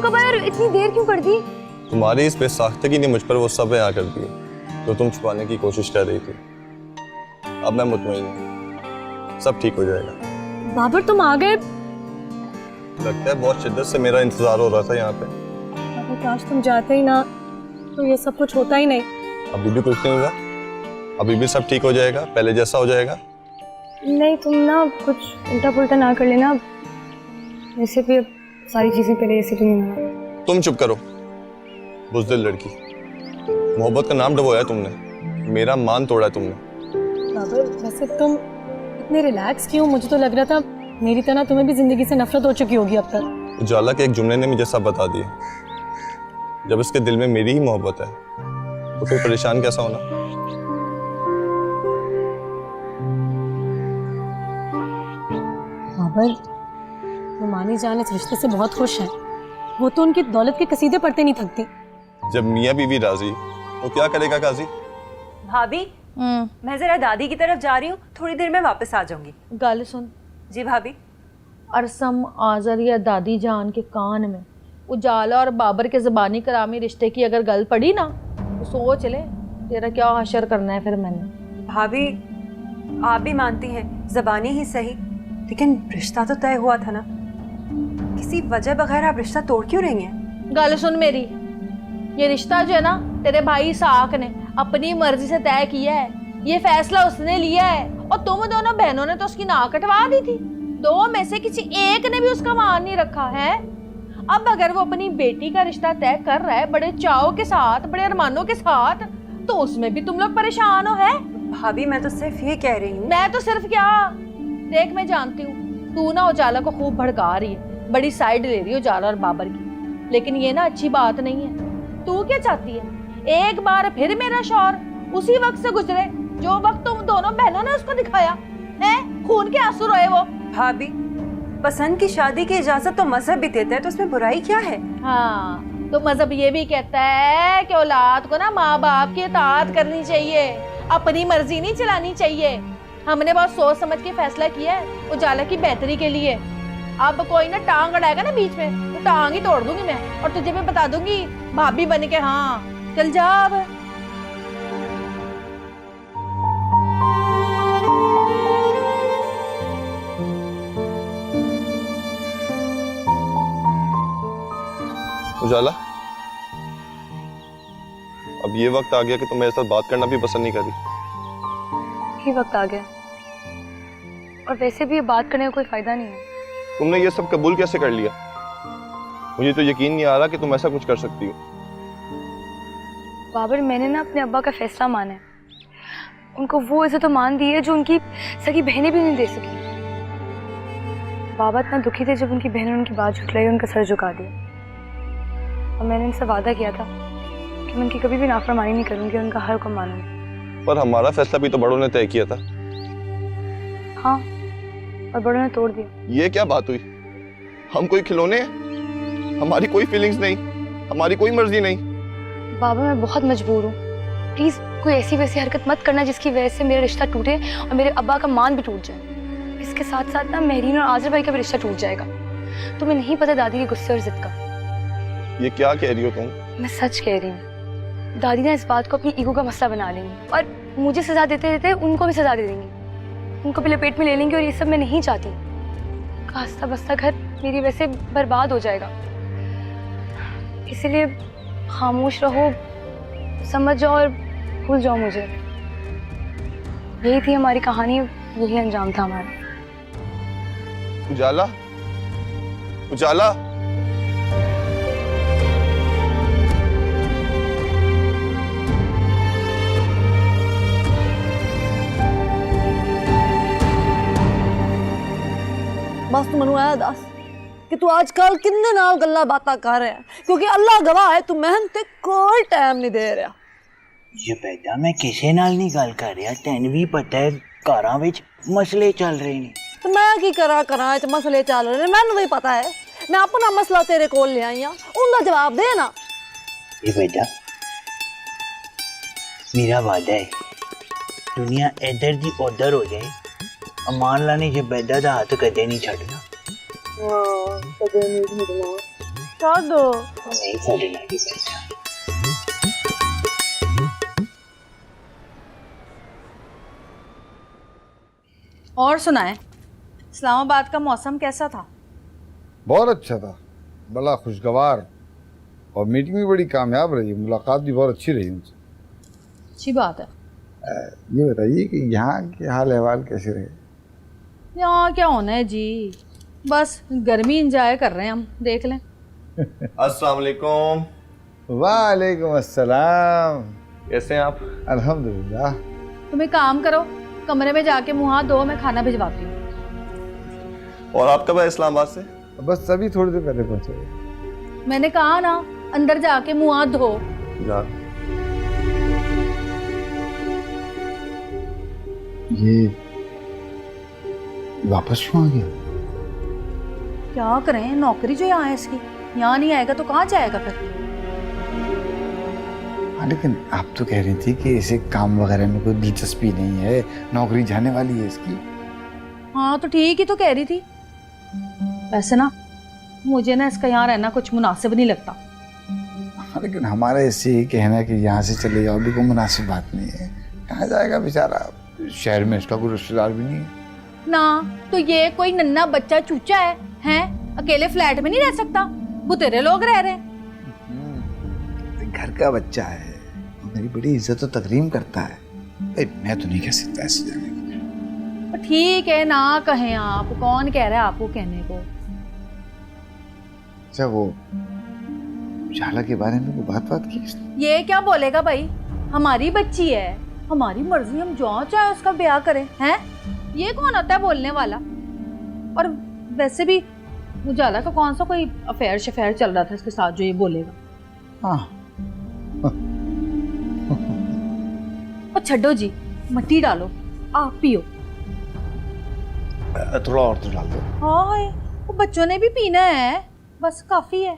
कब आए और इतनी देर क्यों कर दी? तुम्हारी इस बेसाख्तगी ने मुझ पर वो सब बयां कर दिए जो तुम छुपाने की कोशिश कर रही थी। अब मैं मुतमईन हूँ, सब ठीक हो जाएगा। बाबर तुम आ गए। लगता है बहुत शिद्दत से मेरा इंतजार हो रहा था यहाँ पे। बाबर काश तुम जाते ही ना तो ये सब कुछ होता ही नहीं। अभी भी कुछ नहीं हुआ, अभी भी सब ठीक हो जाएगा, पहले जैसा हो जाएगा। नहीं तुम ना कुछ उल्टा पुल्टा ना कर लेना, वैसे भी अब सारी चीजें पहले जैसे तो नहीं होना। तुम चुप करो बुज़दिल लड़की, मोहब्बत का नाम डुबोया तुमने, मेरा मान तोड़ा तुमने। बाबर वैसे तुम इतने रिलैक्स क्यों? मुझे तो लग रहा था मेरी तरह तुम्हें भी जिंदगी से नफरत हो चुकी होगी अब तक। उजाला के एक जुमले ने मुझे सब बता दिया। जब इसके दिल में मेरी ही मोहब्बत है तो फिर परेशान कैसा होना। बाबर वो मानी जान इस रिश्ते से बहुत खुश है, वो तो उनकी दौलत के कसीदे पढ़ते नहीं थकती। जब मियाँ बीवी राजी तो क्या करेगा काजी। भाभी मैं जरा दादी की तरफ जा रही हूँ, थोड़ी देर में वापस आ जाऊंगी। गल सुन, जी भाभी। अरसम आजर या दादी जान के कान में उजाला और बाबर के ज़बानी करामी रिश्ते की अगर गल पड़ी ना तो सोच ले तेरा क्या हशर करना है फिर मैंने। भाभी आप भी मानती हैं ज़बानी ही सही, लेकिन रिश्ता तो तय हुआ था ना, किसी वजह बगैर आप रिश्ता तोड़ क्यों रही हैं? गल सुन मेरी, ये रिश्ता जो है ना तेरे भाई साक ने अपनी मर्जी से तय किया है, ये फैसला उसने लिया है और तुम दोनों बहनों ने तो उसकी नाक कटवा दी थी। दो में से किसी एक ने भी उसका मान नहीं रखा है। अब अगर वो अपनी बेटी का रिश्ता तय कर रहा है बड़े चाव के साथ, बड़े अरमानों के साथ, तो उसमें भी तुम लोग परेशान हो। है भाभी मैं तो सिर्फ ये कह रही हूँ। मैं तो सिर्फ क्या देख, मैं जानती हूँ तू ना उजाला को खूब भड़का रही है, बड़ी साइड ले रही है उजाला और बाबर की, लेकिन ये ना अच्छी बात नहीं है। तू क्या चाहती है? एक बार फिर मेरा शौहर उसी वक्त से गुजरे जो वक्त तुम दोनों बहनों ने उसको दिखाया है। खून के आंसू रोए वो। भाभी पसंद की शादी की इजाजत तो मजहब भी देता है, तो उसमें बुराई क्या है? हाँ तो मजहब ये भी कहता है कि औलाद को ना माँ बाप की इताअत करनी चाहिए, अपनी मर्जी नहीं चलानी चाहिए। हमने बहुत सोच समझ के फैसला किया है उजाला की बेहतरी के लिए। अब कोई ना टांग अड़ाएगा ना बीच में तो टांग ही तोड़ दूंगी मैं, और तुझे मैं बता दूंगी भाभी बन के। हाँ चल जा अब। उजाला अब ये वक्त आ गया कि तुम मेरे साथ बात करना भी पसंद नहीं करी। ही वक्त आ गया, और वैसे भी ये बात करने का कोई फायदा नहीं है। तुमने ये सब कबूल कैसे कर लिया? मुझे तो यकीन नहीं आ रहा कि तुम ऐसा कुछ कर सकती हो। बाबर मैंने ना अपने अब्बा का फैसला माना है, उनको वो इज्जत तो मान दी है जो उनकी सगी बहनें भी नहीं दे सकी। बाबा इतना दुखी थे जब उनकी बहनों ने उनकी बात झुठलाई, उनका सर झुका दिया। और मैंने उनसे वादा किया था कि मैं उनकी कभी भी नाफरमानी नहीं करूंगी, उनका हर हुक्म मानूंगी। पर हमारा फैसला भी तो बड़ों ने तय किया था। हाँ, और बड़ों ने तोड़ दिया। ये क्या बात हुई? हम कोई खिलौने हैं? हमारी कोई फीलिंग्स नहीं, हमारी कोई मर्जी नहीं। बाबा मैं बहुत मजबूर हूँ, प्लीज कोई ऐसी वैसी हरकत मत करना जिसकी वजह से मेरा रिश्ता टूटे और मेरे अब्बा का मान भी टूट जाए। इसके साथ साथ ना मेहरीन और आज़र भाई का भी रिश्ता टूट जाएगा। तुम्हें नहीं पता दादी के गुस्से और जिद का। ये क्या कह रही हो तुम? मैं सच कह रही हूँ, दादी ने इस बात को अपनी ईगो का मसला बना लेंगी और मुझे सजा देते देते उनको भी सजा दे देंगी, उनको भी लपेट में ले लेंगी, और ये सब मैं नहीं चाहती। खास्ता बस्ता घर मेरी वैसे बर्बाद हो जाएगा, इसीलिए खामोश रहो, समझ जाओ और भूल जाओ मुझे। यही थी हमारी कहानी, यही अंजाम था हमारा। उजाला, उजाला। बस तू मनु ऐ दस कि तू आजकल किन्ने नाल गल्ला बातां कर रहा है, क्योंकि अल्लाह गवाह है तू मेहनत ते कोई टाइम नहीं दे रहा। ये बेटा मैं किसे नाल नहीं गल कर रहा, तैनू भी पता है घरां विच मसले चल रहे ने। तो मैं की करा च मसले चल रहे, मैनू भी पता है। मैं अपना मसला तेरे कोल ले आई हां, उनका जवाब दे ना। ये बेटा मेरा वादा है दुनिया इधर दी उधर हो जाए, अमान ला ने जे बेदा दा हाथ कदे नहीं छड़ना। हां कदे नहीं छड़ना। कर दो। नहीं सडना की पहचान। और सुनाए, इस्लामाबाद का मौसम कैसा था? बहुत अच्छा था, बड़ा खुशगवार, और मीटिंग भी बड़ी कामयाब रही, मुलाकात भी बहुत अच्छी रही उनसे। अच्छी बात है। ये बताइए कि यहाँ के हाल अहवाल कैसे रहे? यहाँ क्या होना है जी, बस गर्मी इंजॉय कर रहे हैं हम, देख लें। अस्सलाम वालेकुम। वालेकुम अस्सलाम। कैसे हैं आप? अल्हम्दुलिल्लाह। तुम एक काम करो, कमरे में जाके मुँह हाथ धो, मैं खाना भिजवाती हूँ। और आप कब आए इस्लामाबाद से? बस अभी थोड़ी देर पहले पहुंचे। मैंने कहा ना, अंदर जाके मुँह हाथ धो। जा। ये वापस क्यों आ गया? क्या करें, नौकरी जो यहाँ है इसकी, यहाँ नहीं आएगा तो कहाँ जाएगा फिर? हाँ, लेकिन आप तो कह रही थी कि इसे काम वगैरह में कोई दिलचस्पी नहीं है, नौकरी जाने वाली है इसकी। हाँ तो ठीक ही तो कह रही थी। वैसे ना मुझे ना इसका यहाँ रहना कुछ मुनासिब नहीं लगता। हाँ, लेकिन हमारा ऐसे ही कहना है कि यहाँ से चले जाओ भी कोई मुनासिब बात नहीं है। कहाँ जाएगा बेचारा, शहर में इसका कोई रिश्तेदार भी नहीं है ना। तो ये कोई नन्हा बच्चा चूचा है, हैं? अकेले फ्लैट में नहीं रह सकता, बुतेरे लोग रह रहे हैं। घर का बच्चा है, मेरी बड़ी इज्जत और तकरीम करता है। मैं तो नहीं कह सकता ऐसे जाने को। ठीक है ना कहें आप, कौन कह रहा है आपको कहने को? अच्छा, वो शाला के बारे में कोई बात की इसने? ये क्या बोलेगा भाई, हमारी बच्ची है, हमारी मर्जी, हम जो चाहे उसका ब्याह करें, हैं? ये कौन होता है बोलने वाला? और वैसे भी उजाला का कौन सा कोई अफेयर शफेयर चल रहा था इसके साथ जो ये बोलेगा? हाँ। और छड्डो जी, मट्टी डालो, आप पियो। थोड़ा और तो डाल दो। हाँ वो बच्चों ने भी पीना है, बस काफी है।